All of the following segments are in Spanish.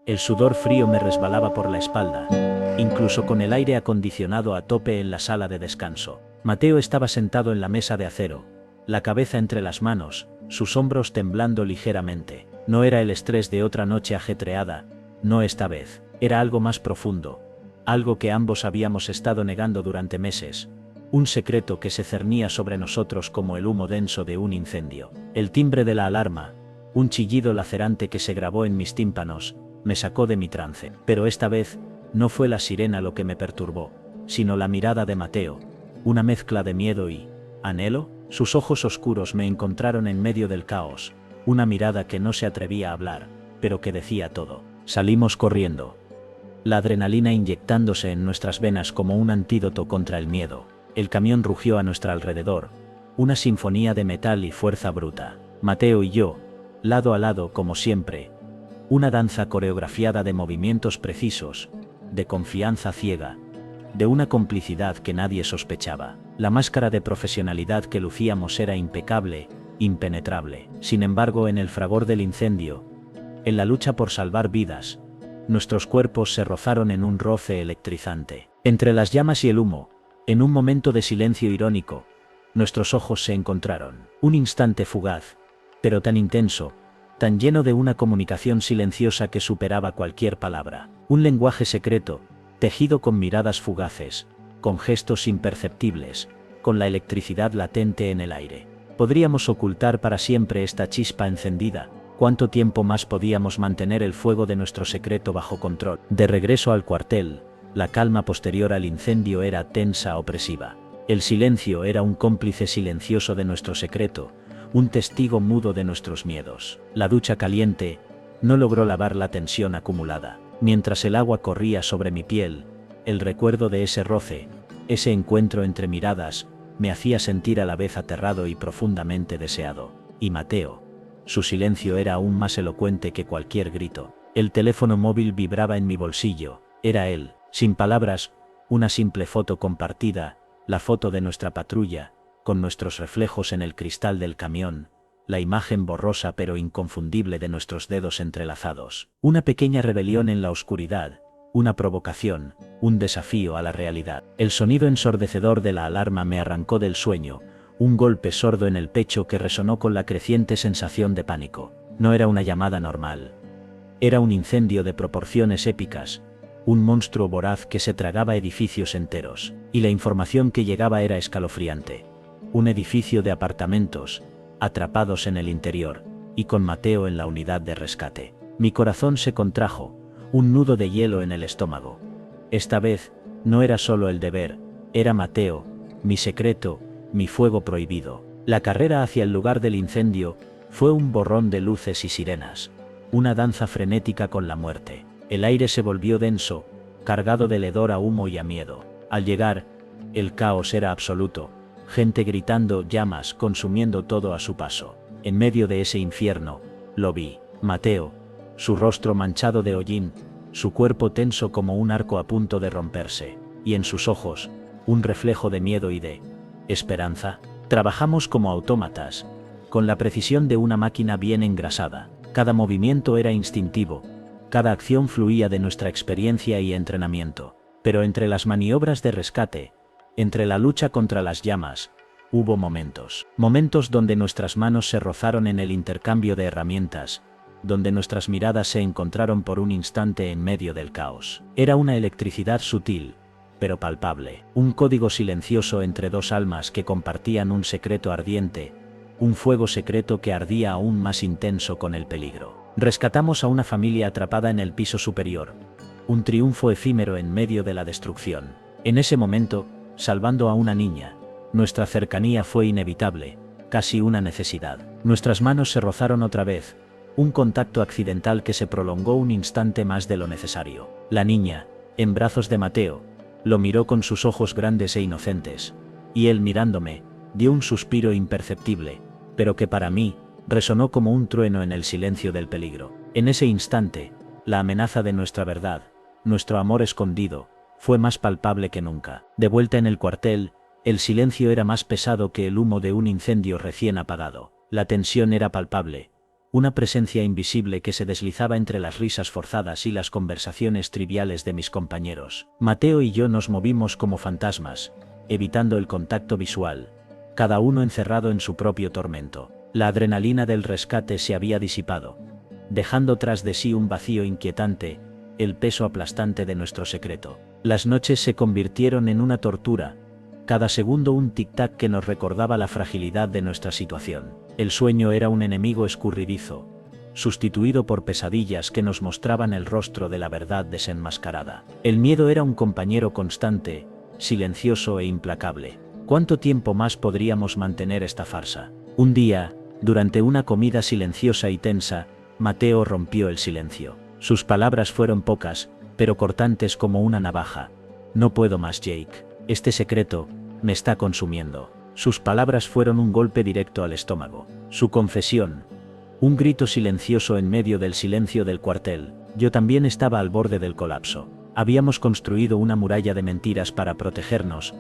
El sudor frío me resbalaba por la espalda, incluso con el aire acondicionado a tope en la sala de descanso. Mateo estaba sentado en la mesa de acero, la cabeza entre las manos, sus hombros temblando ligeramente. No era el estrés de otra noche ajetreada, no esta vez. Era algo más profundo, algo que ambos habíamos estado negando durante meses, un secreto que se cernía sobre nosotros como el humo denso de un incendio. El timbre de la alarma, un chillido lacerante que se grabó en mis tímpanos, me sacó de mi trance. Pero esta vez, no fue la sirena lo que me perturbó, sino la mirada de Mateo, una mezcla de miedo y anhelo. Sus ojos oscuros me encontraron en medio del caos, una mirada que no se atrevía a hablar, pero que decía todo. Salimos corriendo, la adrenalina inyectándose en nuestras venas como un antídoto contra el miedo. El camión rugió a nuestro alrededor, una sinfonía de metal y fuerza bruta. Mateo y yo, lado a lado como siempre, una danza coreografiada de movimientos precisos, de confianza ciega, de una complicidad que nadie sospechaba. La máscara de profesionalidad que lucíamos era impecable, impenetrable. Sin embargo, en el fragor del incendio, en la lucha por salvar vidas, nuestros cuerpos se rozaron en un roce electrizante. Entre las llamas y el humo, en un momento de silencio irónico, nuestros ojos se encontraron. Un instante fugaz, pero tan intenso, tan lleno de una comunicación silenciosa que superaba cualquier palabra. Un lenguaje secreto, tejido con miradas fugaces, con gestos imperceptibles, con la electricidad latente en el aire. Podríamos ocultar para siempre esta chispa encendida. ¿Cuánto tiempo más podíamos mantener el fuego de nuestro secreto bajo control? De regreso al cuartel, la calma posterior al incendio era tensa, opresiva. El silencio era un cómplice silencioso de nuestro secreto, un testigo mudo de nuestros miedos. La ducha caliente no logró lavar la tensión acumulada. Mientras el agua corría sobre mi piel, el recuerdo de ese roce, ese encuentro entre miradas, me hacía sentir a la vez aterrado y profundamente deseado. Y Mateo, su silencio era aún más elocuente que cualquier grito. El teléfono móvil vibraba en mi bolsillo. Era él, sin palabras, una simple foto compartida, la foto de nuestra patrulla, con nuestros reflejos en el cristal del camión, la imagen borrosa pero inconfundible de nuestros dedos entrelazados. Una pequeña rebelión en la oscuridad, una provocación, un desafío a la realidad. El sonido ensordecedor de la alarma me arrancó del sueño, un golpe sordo en el pecho que resonó con la creciente sensación de pánico. No era una llamada normal. Era un incendio de proporciones épicas, un monstruo voraz que se tragaba edificios enteros, y la información que llegaba era escalofriante. Un edificio de apartamentos, atrapados en el interior, y con Mateo en la unidad de rescate. Mi corazón se contrajo, un nudo de hielo en el estómago. Esta vez, no era solo el deber, era Mateo, mi secreto, mi fuego prohibido. La carrera hacia el lugar del incendio fue un borrón de luces y sirenas, una danza frenética con la muerte. El aire se volvió denso, cargado del hedor a humo y a miedo. Al llegar, el caos era absoluto, gente gritando, llamas consumiendo todo a su paso. En medio de ese infierno, lo vi, Mateo, su rostro manchado de hollín, su cuerpo tenso como un arco a punto de romperse, y en sus ojos, un reflejo de miedo y de esperanza. Trabajamos como autómatas, con la precisión de una máquina bien engrasada. Cada movimiento era instintivo, cada acción fluía de nuestra experiencia y entrenamiento. Pero entre las maniobras de rescate, entre la lucha contra las llamas, hubo momentos donde nuestras manos se rozaron en el intercambio de herramientas, donde nuestras miradas se encontraron por un instante en medio del caos. Era una electricidad sutil, pero palpable, un código silencioso entre dos almas que compartían un secreto ardiente, un fuego secreto que ardía aún más intenso con el peligro. Rescatamos a una familia atrapada en el piso superior, un triunfo efímero en medio de la destrucción. En ese momento, salvando a una niña, nuestra cercanía fue inevitable, casi una necesidad. Nuestras manos se rozaron otra vez, un contacto accidental que se prolongó un instante más de lo necesario. La niña, en brazos de Mateo, lo miró con sus ojos grandes e inocentes, y él mirándome, dio un suspiro imperceptible, pero que para mí, resonó como un trueno en el silencio del peligro. En ese instante, la amenaza de nuestra verdad, nuestro amor escondido, fue más palpable que nunca. De vuelta en el cuartel, el silencio era más pesado que el humo de un incendio recién apagado. La tensión era palpable, una presencia invisible que se deslizaba entre las risas forzadas y las conversaciones triviales de mis compañeros. Mateo y yo nos movimos como fantasmas, evitando el contacto visual, cada uno encerrado en su propio tormento. La adrenalina del rescate se había disipado, dejando tras de sí un vacío inquietante, el peso aplastante de nuestro secreto. Las noches se convirtieron en una tortura, cada segundo un tic-tac que nos recordaba la fragilidad de nuestra situación. El sueño era un enemigo escurridizo, sustituido por pesadillas que nos mostraban el rostro de la verdad desenmascarada. El miedo era un compañero constante, silencioso e implacable. ¿Cuánto tiempo más podríamos mantener esta farsa? Un día, durante una comida silenciosa y tensa, Mateo rompió el silencio. Sus palabras fueron pocas, pero cortantes como una navaja. No puedo más, Jake. Este secreto me está consumiendo. Sus palabras fueron un golpe directo al estómago. Su confesión, un grito silencioso en medio del silencio del cuartel. Yo también estaba al borde del colapso. Habíamos construido una muralla de mentiras para protegernos,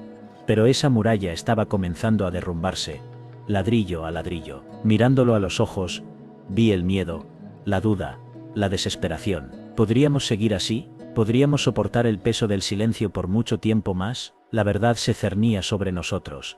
pero esa muralla estaba comenzando a derrumbarse, ladrillo a ladrillo. Mirándolo a los ojos, vi el miedo, la duda, la desesperación. ¿Podríamos seguir así? ¿Podríamos soportar el peso del silencio por mucho tiempo más? La verdad se cernía sobre nosotros,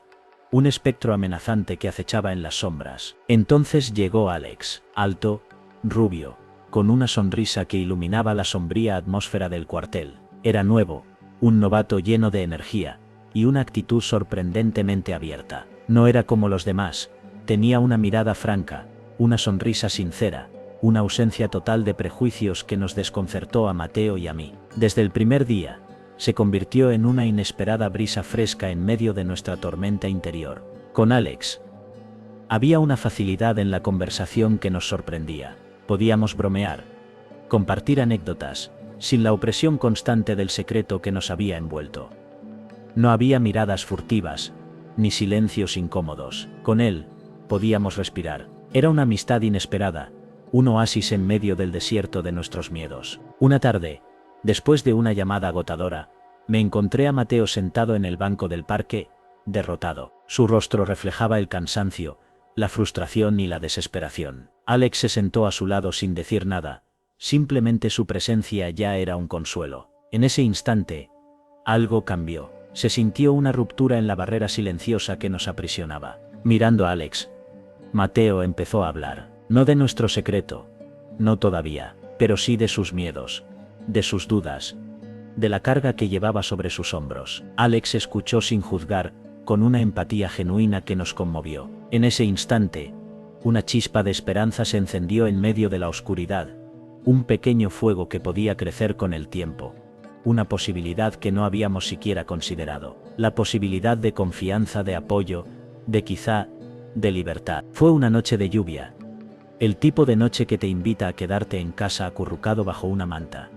un espectro amenazante que acechaba en las sombras. Entonces llegó Alex, alto, rubio, con una sonrisa que iluminaba la sombría atmósfera del cuartel. Era nuevo, un novato lleno de energía, y una actitud sorprendentemente abierta. No era como los demás, tenía una mirada franca, una sonrisa sincera, una ausencia total de prejuicios que nos desconcertó a Mateo y a mí. Desde el primer día, se convirtió en una inesperada brisa fresca en medio de nuestra tormenta interior. Con Alex había una facilidad en la conversación que nos sorprendía. Podíamos bromear, compartir anécdotas, sin la opresión constante del secreto que nos había envuelto. No había miradas furtivas, ni silencios incómodos. Con él, podíamos respirar. Era una amistad inesperada, un oasis en medio del desierto de nuestros miedos. Una tarde, después de una llamada agotadora, me encontré a Mateo sentado en el banco del parque, derrotado. Su rostro reflejaba el cansancio, la frustración y la desesperación. Alex se sentó a su lado sin decir nada, simplemente su presencia ya era un consuelo. En ese instante, algo cambió. Se sintió una ruptura en la barrera silenciosa que nos aprisionaba. Mirando a Alex, Mateo empezó a hablar. No de nuestro secreto, no todavía, pero sí de sus miedos, de sus dudas, de la carga que llevaba sobre sus hombros. Alex escuchó sin juzgar, con una empatía genuina que nos conmovió. En ese instante, una chispa de esperanza se encendió en medio de la oscuridad, un pequeño fuego que podía crecer con el tiempo, una posibilidad que no habíamos siquiera considerado, la posibilidad de confianza, de apoyo, de libertad. Fue una noche de lluvia, el tipo de noche que te invita a quedarte en casa acurrucado bajo una manta.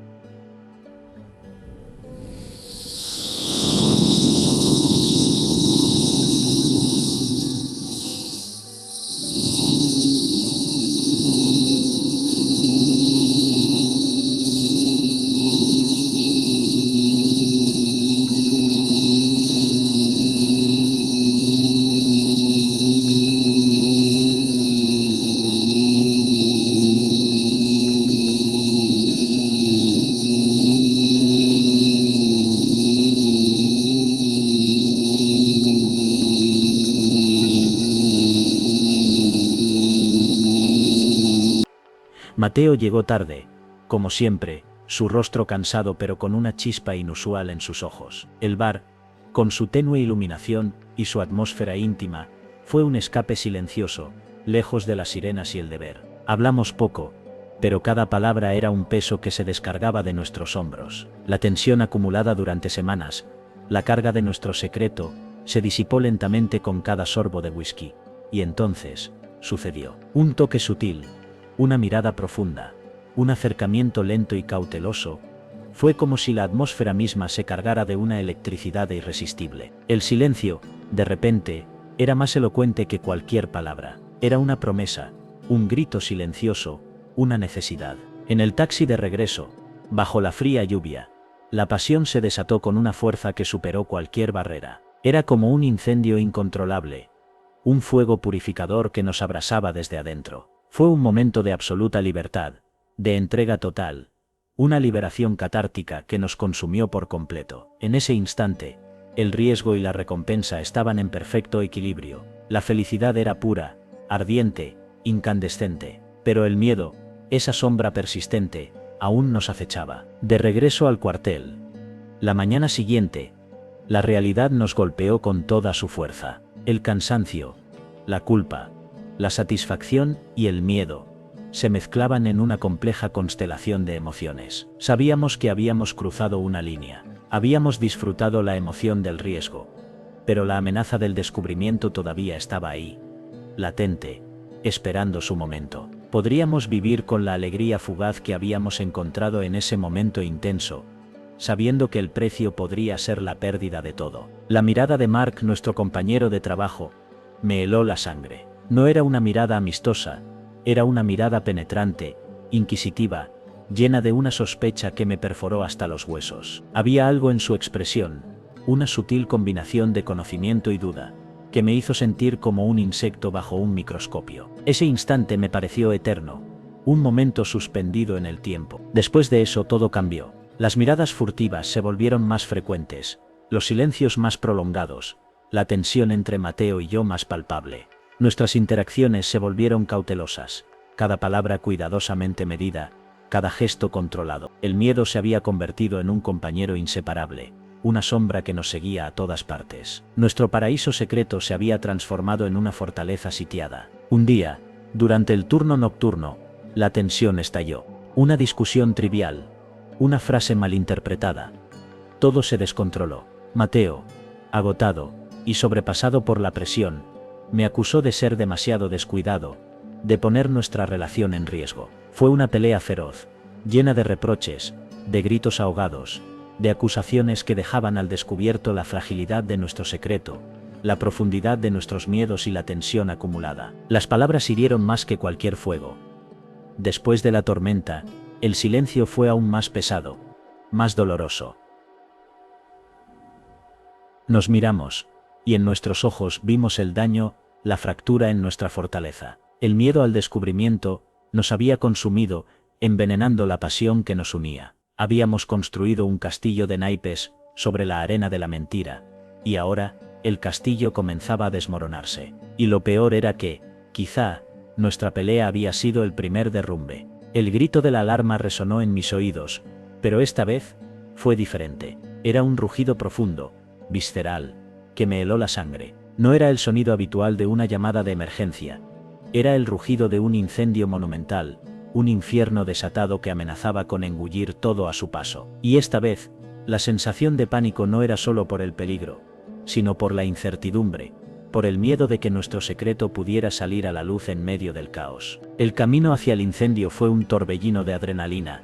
Mateo llegó tarde, como siempre, su rostro cansado pero con una chispa inusual en sus ojos. El bar, con su tenue iluminación y su atmósfera íntima, fue un escape silencioso, lejos de las sirenas y el deber. Hablamos poco, pero cada palabra era un peso que se descargaba de nuestros hombros. La tensión acumulada durante semanas, la carga de nuestro secreto, se disipó lentamente con cada sorbo de whisky. Y entonces, sucedió. Un toque sutil, una mirada profunda, un acercamiento lento y cauteloso, fue como si la atmósfera misma se cargara de una electricidad irresistible. El silencio, de repente, era más elocuente que cualquier palabra. Era una promesa, un grito silencioso, una necesidad. En el taxi de regreso, bajo la fría lluvia, la pasión se desató con una fuerza que superó cualquier barrera. Era como un incendio incontrolable, un fuego purificador que nos abrasaba desde adentro. Fue un momento de absoluta libertad, de entrega total, una liberación catártica que nos consumió por completo. En ese instante, el riesgo y la recompensa estaban en perfecto equilibrio. La felicidad era pura, ardiente, incandescente, pero el miedo, esa sombra persistente, aún nos acechaba. De regreso al cuartel. La mañana siguiente, la realidad nos golpeó con toda su fuerza. El cansancio, la culpa, la satisfacción y el miedo se mezclaban en una compleja constelación de emociones. Sabíamos que habíamos cruzado una línea. Habíamos disfrutado la emoción del riesgo, pero la amenaza del descubrimiento todavía estaba ahí, latente, esperando su momento. Podríamos vivir con la alegría fugaz que habíamos encontrado en ese momento intenso, sabiendo que el precio podría ser la pérdida de todo. La mirada de Mark, nuestro compañero de trabajo, me heló la sangre. No era una mirada amistosa, era una mirada penetrante, inquisitiva, llena de una sospecha que me perforó hasta los huesos. Había algo en su expresión, una sutil combinación de conocimiento y duda, que me hizo sentir como un insecto bajo un microscopio. Ese instante me pareció eterno, un momento suspendido en el tiempo. Después de eso todo cambió. Las miradas furtivas se volvieron más frecuentes, los silencios más prolongados, la tensión entre Mateo y yo más palpable. Nuestras interacciones se volvieron cautelosas, cada palabra cuidadosamente medida, cada gesto controlado. El miedo se había convertido en un compañero inseparable, una sombra que nos seguía a todas partes. Nuestro paraíso secreto se había transformado en una fortaleza sitiada. Un día, durante el turno nocturno, la tensión estalló. Una discusión trivial, una frase malinterpretada. Todo se descontroló. Mateo, agotado y sobrepasado por la presión, me acusó de ser demasiado descuidado, de poner nuestra relación en riesgo. Fue una pelea feroz, llena de reproches, de gritos ahogados, de acusaciones que dejaban al descubierto la fragilidad de nuestro secreto, la profundidad de nuestros miedos y la tensión acumulada. Las palabras hirieron más que cualquier fuego. Después de la tormenta, el silencio fue aún más pesado, más doloroso. Nos miramos, y en nuestros ojos vimos el daño, la fractura en nuestra fortaleza. El miedo al descubrimiento nos había consumido, envenenando la pasión que nos unía. Habíamos construido un castillo de naipes sobre la arena de la mentira, y ahora, el castillo comenzaba a desmoronarse. Y lo peor era que, quizá, nuestra pelea había sido el primer derrumbe. El grito de la alarma resonó en mis oídos, pero esta vez fue diferente. Era un rugido profundo, visceral, que me heló la sangre. No era el sonido habitual de una llamada de emergencia. Era el rugido de un incendio monumental, un infierno desatado que amenazaba con engullir todo a su paso. Y esta vez, la sensación de pánico no era solo por el peligro, sino por la incertidumbre, por el miedo de que nuestro secreto pudiera salir a la luz en medio del caos. El camino hacia el incendio fue un torbellino de adrenalina,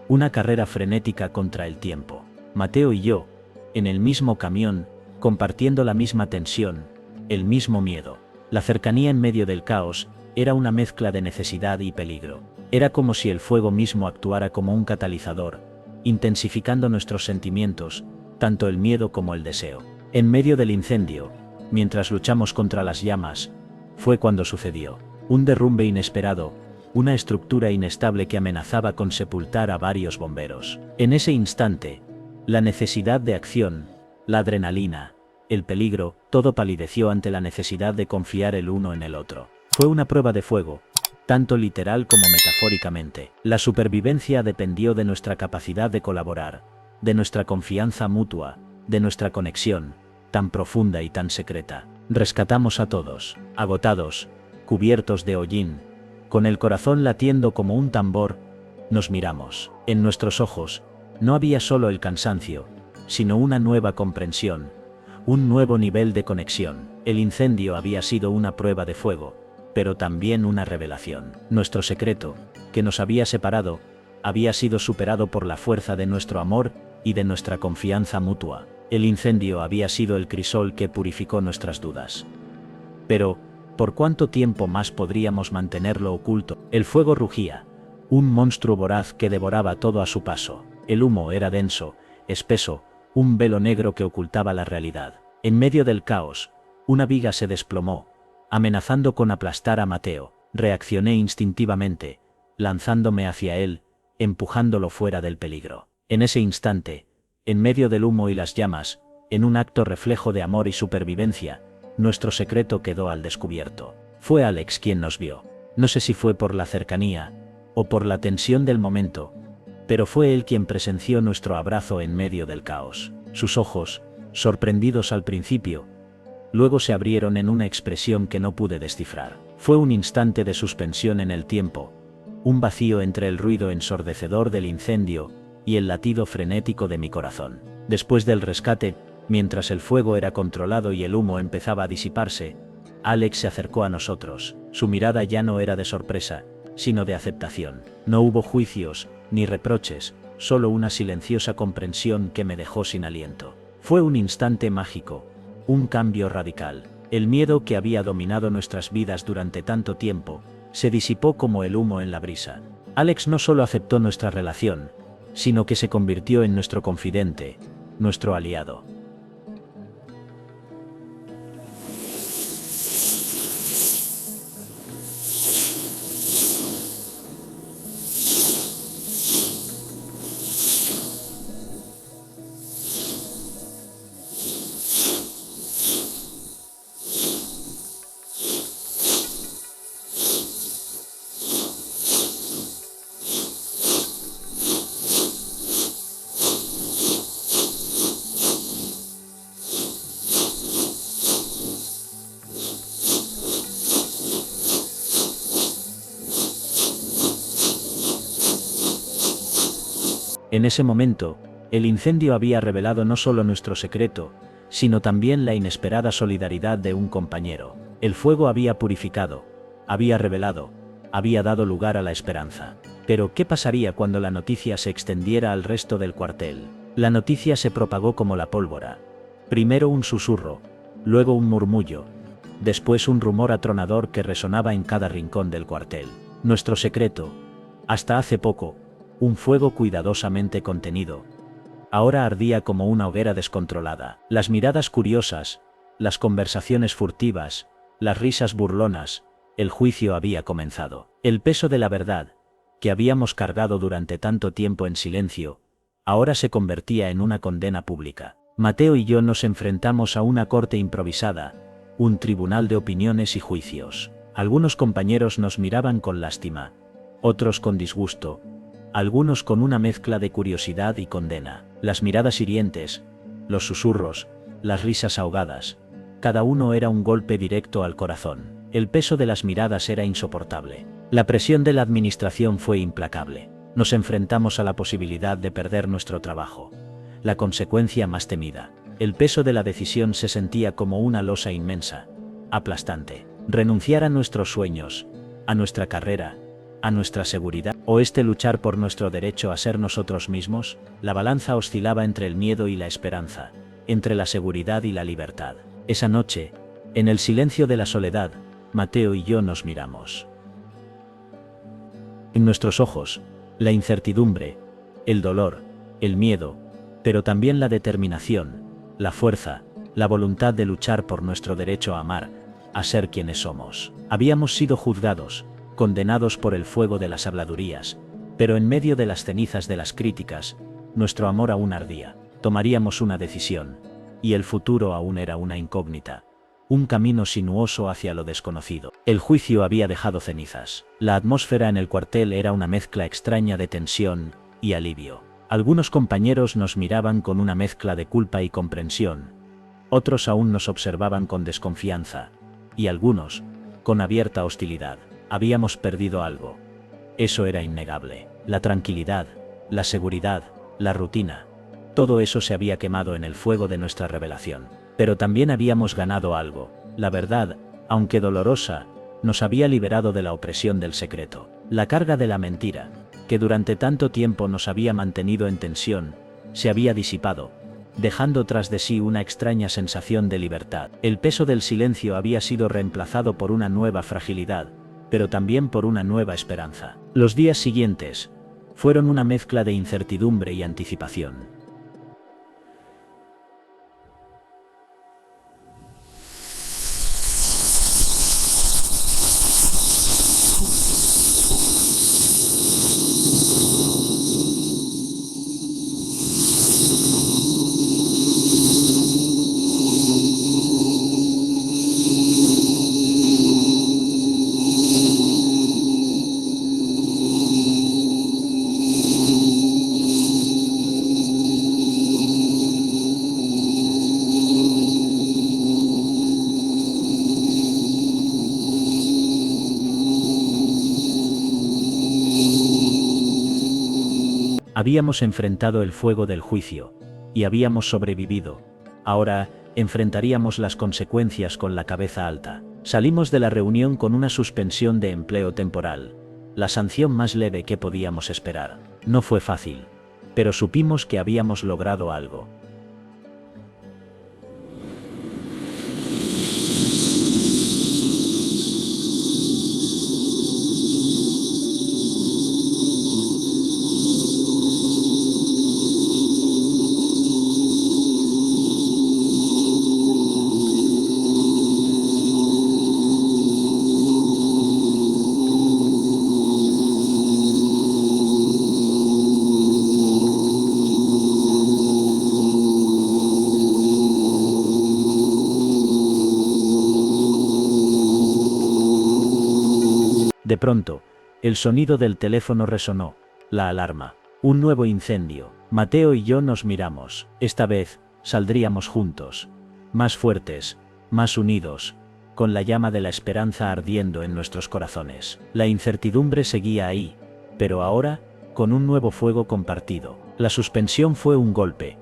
una carrera frenética contra el tiempo. Mateo y yo, en el mismo camión, compartiendo la misma tensión, el mismo miedo. La cercanía en medio del caos era una mezcla de necesidad y peligro. Era como si el fuego mismo actuara como un catalizador, intensificando nuestros sentimientos, tanto el miedo como el deseo. En medio del incendio, mientras luchamos contra las llamas, fue cuando sucedió. Un derrumbe inesperado, una estructura inestable que amenazaba con sepultar a varios bomberos. En ese instante, la necesidad de acción, la adrenalina, el peligro, todo palideció ante la necesidad de confiar el uno en el otro. Fue una prueba de fuego, tanto literal como metafóricamente. La supervivencia dependió de nuestra capacidad de colaborar, de nuestra confianza mutua, de nuestra conexión, tan profunda y tan secreta. Rescatamos a todos, agotados, cubiertos de hollín, con el corazón latiendo como un tambor, nos miramos. En nuestros ojos, no había solo el cansancio, sino una nueva comprensión, un nuevo nivel de conexión. El incendio había sido una prueba de fuego, pero también una revelación. Nuestro secreto, que nos había separado, había sido superado por la fuerza de nuestro amor y de nuestra confianza mutua. El incendio había sido el crisol que purificó nuestras dudas. Pero, ¿por cuánto tiempo más podríamos mantenerlo oculto? El fuego rugía, un monstruo voraz que devoraba todo a su paso. El humo era denso, espeso, un velo negro que ocultaba la realidad. En medio del caos, una viga se desplomó, amenazando con aplastar a Mateo. Reaccioné instintivamente, lanzándome hacia él, empujándolo fuera del peligro. En ese instante, en medio del humo y las llamas, en un acto reflejo de amor y supervivencia, nuestro secreto quedó al descubierto. Fue Alex quien nos vio. No sé si fue por la cercanía, o por la tensión del momento, pero fue él quien presenció nuestro abrazo en medio del caos. Sus ojos, sorprendidos al principio, luego se abrieron en una expresión que no pude descifrar. Fue un instante de suspensión en el tiempo, un vacío entre el ruido ensordecedor del incendio y el latido frenético de mi corazón. Después del rescate, mientras el fuego era controlado y el humo empezaba a disiparse, Alex se acercó a nosotros. Su mirada ya no era de sorpresa, sino de aceptación. No hubo juicios, ni reproches, solo una silenciosa comprensión que me dejó sin aliento. Fue un instante mágico, un cambio radical. El miedo que había dominado nuestras vidas durante tanto tiempo, se disipó como el humo en la brisa. Alex no solo aceptó nuestra relación, sino que se convirtió en nuestro confidente, nuestro aliado. En ese momento, el incendio había revelado no solo nuestro secreto, sino también la inesperada solidaridad de un compañero. El fuego había purificado, había revelado, había dado lugar a la esperanza. Pero, ¿qué pasaría cuando la noticia se extendiera al resto del cuartel? La noticia se propagó como la pólvora. Primero un susurro, luego un murmullo, después un rumor atronador que resonaba en cada rincón del cuartel. Nuestro secreto, hasta hace poco, un fuego cuidadosamente contenido, ahora ardía como una hoguera descontrolada. Las miradas curiosas, las conversaciones furtivas, las risas burlonas, el juicio había comenzado. El peso de la verdad, que habíamos cargado durante tanto tiempo en silencio, ahora se convertía en una condena pública. Mateo y yo nos enfrentamos a una corte improvisada, un tribunal de opiniones y juicios. Algunos compañeros nos miraban con lástima, otros con disgusto, algunos con una mezcla de curiosidad y condena. Las miradas hirientes, los susurros, las risas ahogadas, cada uno era un golpe directo al corazón. El peso de las miradas era insoportable. La presión de la administración fue implacable. Nos enfrentamos a la posibilidad de perder nuestro trabajo, la consecuencia más temida. El peso de la decisión se sentía como una losa inmensa, aplastante. Renunciar a nuestros sueños, a nuestra carrera, a nuestra seguridad, o luchar por nuestro derecho a ser nosotros mismos. La balanza oscilaba entre el miedo y la esperanza, entre la seguridad y la libertad. Esa noche, en el silencio de la soledad, Mateo y yo nos miramos. En nuestros ojos, la incertidumbre, el dolor, el miedo, pero también la determinación, la fuerza, la voluntad de luchar por nuestro derecho a amar, a ser quienes somos. Habíamos sido juzgados, condenados por el fuego de las habladurías, pero en medio de las cenizas de las críticas, nuestro amor aún ardía. Tomaríamos una decisión, y el futuro aún era una incógnita, un camino sinuoso hacia lo desconocido. El juicio había dejado cenizas. La atmósfera en el cuartel era una mezcla extraña de tensión y alivio. Algunos compañeros nos miraban con una mezcla de culpa y comprensión, otros aún nos observaban con desconfianza, y algunos, con abierta hostilidad. Habíamos perdido algo. Eso era innegable. La tranquilidad, la seguridad, la rutina. Todo eso se había quemado en el fuego de nuestra revelación. Pero también habíamos ganado algo. La verdad, aunque dolorosa, nos había liberado de la opresión del secreto. La carga de la mentira, que durante tanto tiempo nos había mantenido en tensión, se había disipado, dejando tras de sí una extraña sensación de libertad. El peso del silencio había sido reemplazado por una nueva fragilidad, pero también por una nueva esperanza. Los días siguientes fueron una mezcla de incertidumbre y anticipación. Habíamos enfrentado el fuego del juicio, y habíamos sobrevivido. Ahora, enfrentaríamos las consecuencias con la cabeza alta. Salimos de la reunión con una suspensión de empleo temporal, la sanción más leve que podíamos esperar. No fue fácil, pero supimos que habíamos logrado algo. De pronto, el sonido del teléfono resonó, la alarma. Un nuevo incendio. Mateo y yo nos miramos. Esta vez, saldríamos juntos. Más fuertes, más unidos, con la llama de la esperanza ardiendo en nuestros corazones. La incertidumbre seguía ahí, pero ahora, con un nuevo fuego compartido. La suspensión fue un golpe,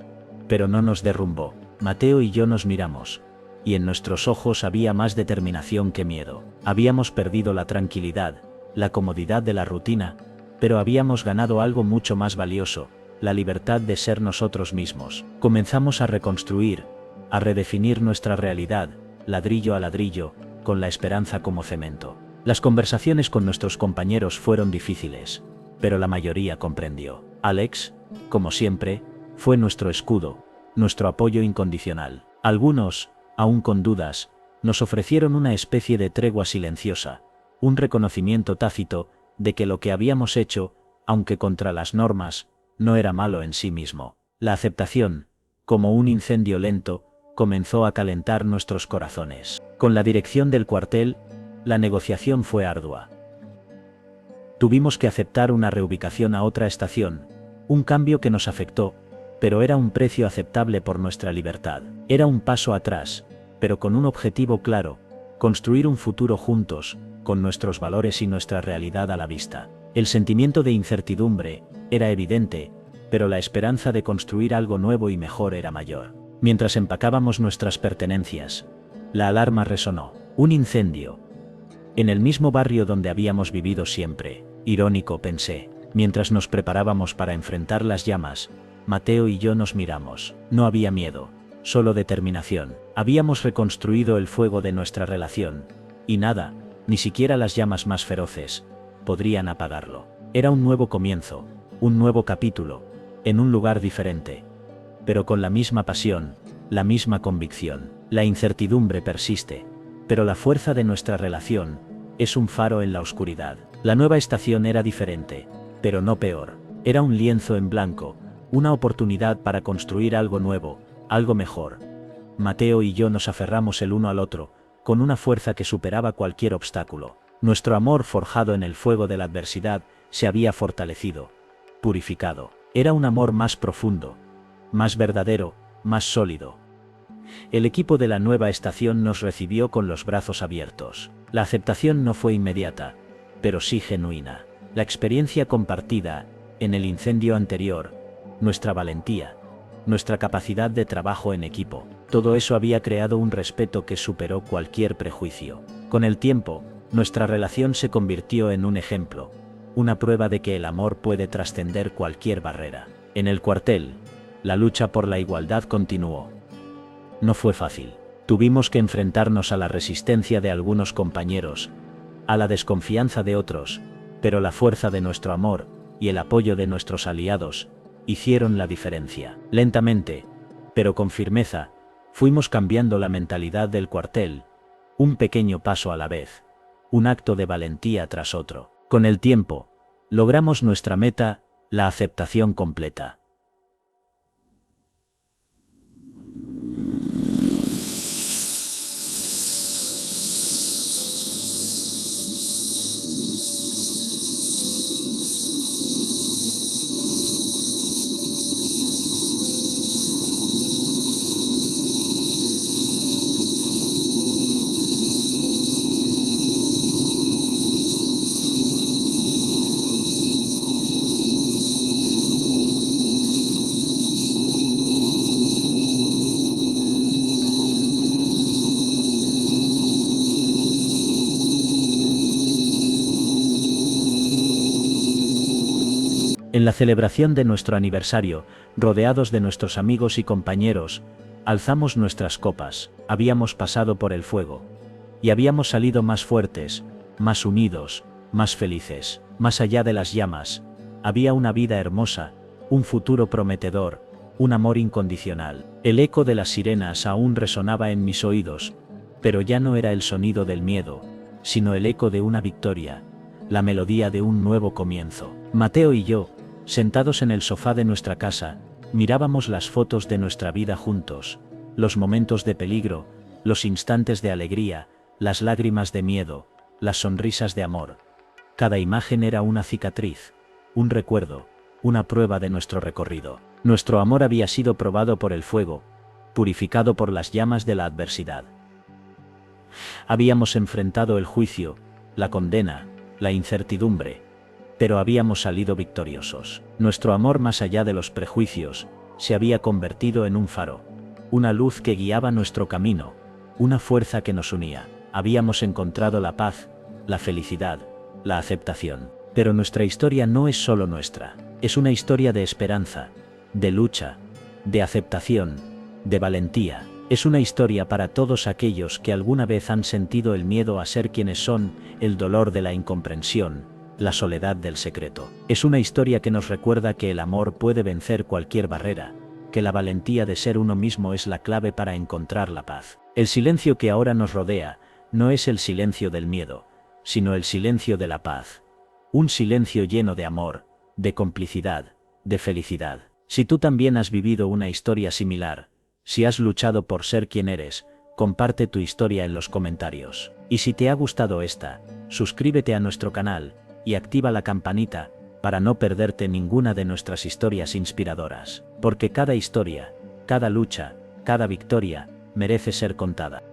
pero no nos derrumbó. Mateo y yo nos miramos, y en nuestros ojos había más determinación que miedo. Habíamos perdido la tranquilidad, la comodidad de la rutina, pero habíamos ganado algo mucho más valioso, la libertad de ser nosotros mismos. Comenzamos a reconstruir, a redefinir nuestra realidad, ladrillo a ladrillo, con la esperanza como cemento. Las conversaciones con nuestros compañeros fueron difíciles, pero la mayoría comprendió. Alex, como siempre, fue nuestro escudo, nuestro apoyo incondicional. Algunos, aún con dudas, nos ofrecieron una especie de tregua silenciosa, un reconocimiento tácito de que lo que habíamos hecho, aunque contra las normas, no era malo en sí mismo. La aceptación, como un incendio lento, comenzó a calentar nuestros corazones. Con la dirección del cuartel, la negociación fue ardua. Tuvimos que aceptar una reubicación a otra estación, un cambio que nos afectó, pero era un precio aceptable por nuestra libertad. Era un paso atrás, pero con un objetivo claro: construir un futuro juntos, con nuestros valores y nuestra realidad a la vista. El sentimiento de incertidumbre era evidente, pero la esperanza de construir algo nuevo y mejor era mayor. Mientras empacábamos nuestras pertenencias, la alarma resonó. Un incendio. En el mismo barrio donde habíamos vivido siempre. Irónico, pensé. Mientras nos preparábamos para enfrentar las llamas, Mateo y yo nos miramos. No había miedo, solo determinación. Habíamos reconstruido el fuego de nuestra relación, y nada, ni siquiera las llamas más feroces, podrían apagarlo. Era un nuevo comienzo, un nuevo capítulo, en un lugar diferente, pero con la misma pasión, la misma convicción. La incertidumbre persiste, pero la fuerza de nuestra relación es un faro en la oscuridad. La nueva estación era diferente, pero no peor. Era un lienzo en blanco, una oportunidad para construir algo nuevo, algo mejor. Mateo y yo nos aferramos el uno al otro, con una fuerza que superaba cualquier obstáculo. Nuestro amor, forjado en el fuego de la adversidad, se había fortalecido, purificado. Era un amor más profundo, más verdadero, más sólido. El equipo de la nueva estación nos recibió con los brazos abiertos. La aceptación no fue inmediata, pero sí genuina. La experiencia compartida, en el incendio anterior, nuestra valentía, nuestra capacidad de trabajo en equipo, todo eso había creado un respeto que superó cualquier prejuicio. Con el tiempo, nuestra relación se convirtió en un ejemplo, una prueba de que el amor puede trascender cualquier barrera. En el cuartel, la lucha por la igualdad continuó. No fue fácil. Tuvimos que enfrentarnos a la resistencia de algunos compañeros, a la desconfianza de otros, pero la fuerza de nuestro amor y el apoyo de nuestros aliados hicieron la diferencia. Lentamente, pero con firmeza, fuimos cambiando la mentalidad del cuartel, un pequeño paso a la vez, un acto de valentía tras otro. Con el tiempo, logramos nuestra meta, la aceptación completa. la celebración de nuestro aniversario, rodeados de nuestros amigos y compañeros, alzamos nuestras copas, habíamos pasado por el fuego. Y habíamos salido más fuertes, más unidos, más felices. Más allá de las llamas, había una vida hermosa, un futuro prometedor, un amor incondicional. El eco de las sirenas aún resonaba en mis oídos, pero ya no era el sonido del miedo, sino el eco de una victoria, la melodía de un nuevo comienzo. Mateo y yo, sentados en el sofá de nuestra casa, mirábamos las fotos de nuestra vida juntos, los momentos de peligro, los instantes de alegría, las lágrimas de miedo, las sonrisas de amor. Cada imagen era una cicatriz, un recuerdo, una prueba de nuestro recorrido. Nuestro amor había sido probado por el fuego, purificado por las llamas de la adversidad. Habíamos enfrentado el juicio, la condena, la incertidumbre, pero habíamos salido victoriosos. Nuestro amor, más allá de los prejuicios, se había convertido en un faro, una luz que guiaba nuestro camino, una fuerza que nos unía. Habíamos encontrado la paz, la felicidad, la aceptación. Pero nuestra historia no es solo nuestra, es una historia de esperanza, de lucha, de aceptación, de valentía. Es una historia para todos aquellos que alguna vez han sentido el miedo a ser quienes son, el dolor de la incomprensión, la soledad del secreto. Es una historia que nos recuerda que el amor puede vencer cualquier barrera, que la valentía de ser uno mismo es la clave para encontrar la paz. El silencio que ahora nos rodea no es el silencio del miedo, sino el silencio de la paz. Un silencio lleno de amor, de complicidad, de felicidad. Si tú también has vivido una historia similar, si has luchado por ser quien eres, comparte tu historia en los comentarios. Y si te ha gustado esta, suscríbete a nuestro canal y activa la campanita para no perderte ninguna de nuestras historias inspiradoras. Porque cada historia, cada lucha, cada victoria merece ser contada.